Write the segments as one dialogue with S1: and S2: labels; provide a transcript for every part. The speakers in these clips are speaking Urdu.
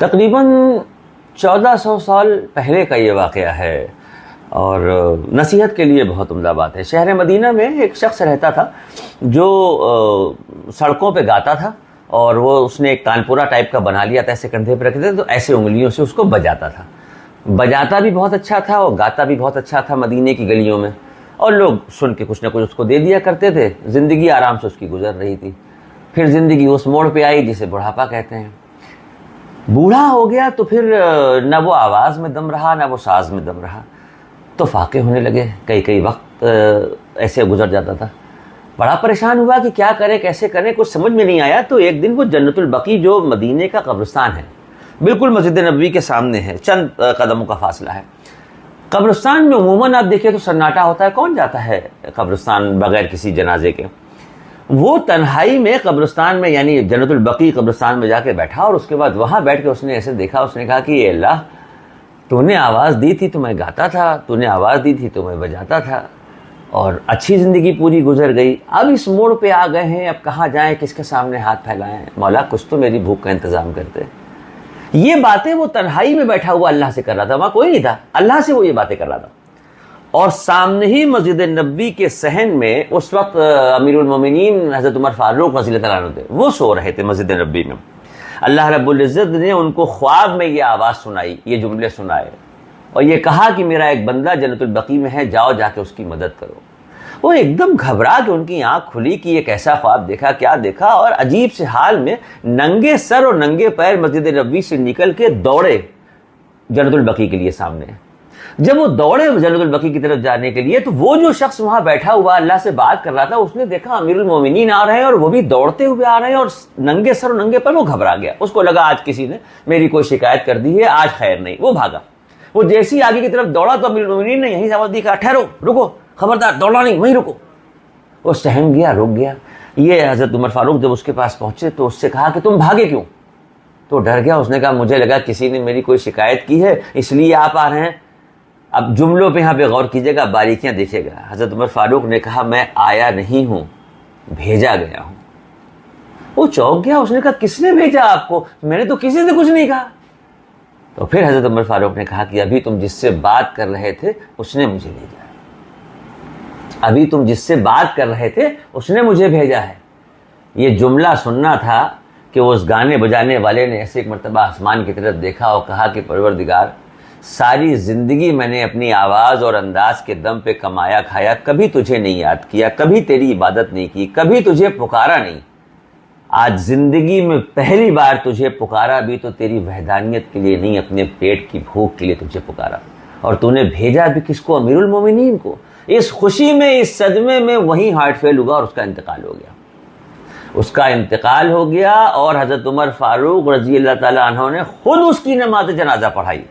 S1: تقریباً 1400 سال پہلے کا یہ واقعہ ہے اور نصیحت کے لیے بہت عمدہ بات ہے۔ شہر مدینہ میں ایک شخص رہتا تھا جو سڑکوں پہ گاتا تھا، اور وہ اس نے ایک تانپورا ٹائپ کا بنا لیا تھا، ایسے کندھے پہ رکھتے تھے تو ایسے انگلیوں سے اس کو بجاتا تھا۔ بجاتا بھی بہت اچھا تھا اور گاتا بھی بہت اچھا تھا مدینے کی گلیوں میں، اور لوگ سن کے کچھ نہ کچھ اس کو دے دیا کرتے تھے۔ زندگی آرام سے اس کی گزر رہی تھی۔ پھر زندگی اس موڑ پہ آئی جسے بڑھاپا کہتے ہیں۔ بوڑھا ہو گیا تو پھر نہ وہ آواز میں دم رہا نہ وہ ساز میں دم رہا، تو فاقے ہونے لگے۔ کئی وقت ایسے گزر جاتا تھا۔ بڑا پریشان ہوا کہ کیا کرے کیسے کرے، کچھ سمجھ میں نہیں آیا۔ تو ایک دن وہ جنت البقیع جو مدینے کا قبرستان ہے، بالکل مسجد نبوی کے سامنے ہے، چند قدموں کا فاصلہ ہے۔ قبرستان میں عموماً آپ دیکھیں تو سناٹا ہوتا ہے، کون جاتا ہے قبرستان بغیر کسی جنازے کے؟ وہ تنہائی میں قبرستان میں یعنی جنت البقیع قبرستان میں جا کے بیٹھا، اور اس کے بعد وہاں بیٹھ کے اس نے ایسے دیکھا، اس نے کہا کہ اے اللہ، تو نے آواز دی تھی تو میں گاتا تھا، تو نے آواز دی تھی تو میں بجاتا تھا، اور اچھی زندگی پوری گزر گئی۔ اب اس موڑ پہ آ گئے ہیں، اب کہاں جائیں، کس کے سامنے ہاتھ پھیلائیں؟ مولا کچھ تو میری بھوک کا انتظام کرتے۔ یہ باتیں وہ تنہائی میں بیٹھا ہوا اللہ سے کر رہا تھا، وہاں کوئی نہیں تھا، اللہ سے وہ یہ باتیں کر رہا تھا۔ اور سامنے ہی مسجد نبوی کے صحن میں اس وقت امیر المومنین حضرت عمر فاروق رضی اللہ تعالیٰ عنہ تھے، وہ سو رہے تھے مسجد نبوی میں۔ اللہ رب العزت نے ان کو خواب میں یہ آواز سنائی، یہ جملے سنائے، اور یہ کہا کہ میرا ایک بندہ جنت البقیع میں ہے، جاؤ جا کے اس کی مدد کرو۔ وہ ایک دم گھبرا کے ان کی آنکھ کھلی کہ یہ کیسا خواب دیکھا، کیا دیکھا، اور عجیب سے حال میں ننگے سر اور ننگے پیر مسجد نبوی سے نکل کے دوڑے جنت البقیع کے لیے سامنے۔ جب وہ دوڑے جنت البقیع کی طرف جانے کے لیے، تو وہ جو شخص وہاں بیٹھا ہوا اللہ سے بات کر رہا تھا، اس نے دیکھا امیر المومنین آ رہے ہیں، اور وہ بھی دوڑتے ہوئے آ رہے ہیں، اور ننگے سر اور ننگے پیر۔ وہ گھبرا گیا، اس کو لگا آج کسی نے میری کوئی شکایت کر دی ہے، آج خیر نہیں۔ وہ بھاگا، وہ جیسی آگے کی طرف دوڑا تو امیر المومنین نے یہیں سے آواز دی، کہا ٹھہرو، رکو، خبردار دوڑنا نہیں، وہیں رکو۔ وہ سہم گیا، رک گیا۔ یہ حضرت عمر فاروق جب اس کے پاس پہنچے تو اس سے کہا کہ تم بھاگے کیوں؟ تو ڈر گیا، اس نے کہا مجھے لگا کسی نے میری کوئی شکایت کی ہے اس لیے آپ آ رہے ہیں۔ اب جملوں پہ یہاں پہ غور کیجیے گا، باریکیاں دیکھیے گا۔ حضرت عمر فاروق نے کہا میں آیا نہیں ہوں، بھیجا گیا ہوں۔ وہ چونک گیا، اس نے کہا کس نے بھیجا آپ کو؟ میں نے تو کسی سے کچھ نہیں کہا۔ تو پھر حضرت عمر فاروق نے کہا کہ ابھی تم جس سے بات کر رہے تھے اس نے مجھے بھیجا ہے، ابھی تم جس سے بات کر رہے تھے اس نے مجھے بھیجا ہے۔ یہ جملہ سننا تھا کہ اس گانے بجانے والے نے ایسے ایک مرتبہ آسمان کی طرف دیکھا اور کہا کہ پروردگار، ساری زندگی میں نے اپنی آواز اور انداز کے دم پہ کمایا کھایا، کبھی تجھے نہیں یاد کیا، کبھی تیری عبادت نہیں کی، کبھی تجھے پکارا نہیں۔ آج زندگی میں پہلی بار تجھے پکارا بھی تو تیری وحدانیت کے لیے نہیں، اپنے پیٹ کی بھوک کے لیے تجھے پکارا، اور تو نے بھیجا بھی کس کو؟ امیر المومنین کو۔ اس خوشی میں، اس صدمے میں وہیں ہارٹ فیل ہوا اور اس کا انتقال ہو گیا۔ اس کا انتقال ہو گیا، اور حضرت عمر فاروق رضی اللہ تعالیٰ عنہ نے خود اس کی نماز جنازہ پڑھائی۔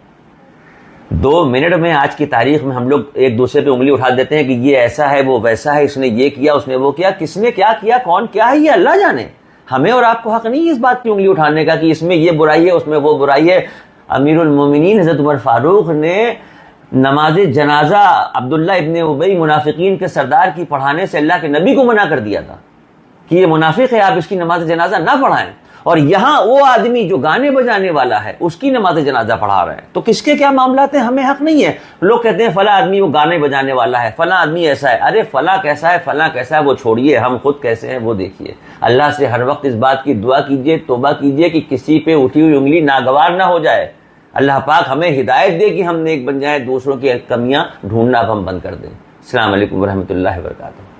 S1: 2 منٹ میں آج کی تاریخ میں ہم لوگ ایک دوسرے پہ انگلی اٹھا دیتے ہیں کہ یہ ایسا ہے، وہ ویسا ہے، اس نے یہ کیا، اس نے وہ کیا۔ کس نے کیا کیا، کون کیا ہے، یہ اللہ جانے۔ ہمیں اور آپ کو حق نہیں اس بات کی انگلی اٹھانے کا کہ اس میں یہ برائی ہے، اس میں وہ برائی ہے۔ امیر المومنین حضرت عمر فاروق نے نماز جنازہ عبداللہ ابن ابی منافقین کے سردار کی پڑھانے سے اللہ کے نبی کو منع کر دیا تھا کہ یہ منافق ہے، آپ اس کی نماز جنازہ نہ پڑھائیں، اور یہاں وہ آدمی جو گانے بجانے والا ہے اس کی نماز جنازہ پڑھا رہے ہیں۔ تو کس کے کیا معاملات ہیں، ہمیں حق نہیں ہے۔ لوگ کہتے ہیں فلاں آدمی وہ گانے بجانے والا ہے، فلاں آدمی ایسا ہے۔ ارے فلاں کیسا ہے، فلاں کیسا ہے وہ چھوڑیے، ہم خود کیسے ہیں وہ دیکھیے۔ اللہ سے ہر وقت اس بات کی دعا کیجیے، توبہ کیجیے کہ کسی پہ اٹھی ہوئی انگلی ناگوار نہ ہو جائے۔ اللہ پاک ہمیں ہدایت دے کہ ہم نیک بن جائیں، دوسروں کی کمیاں ڈھونڈنا اب ہم بند کر دیں۔ السلام علیکم ورحمۃ اللہ وبرکاتہ۔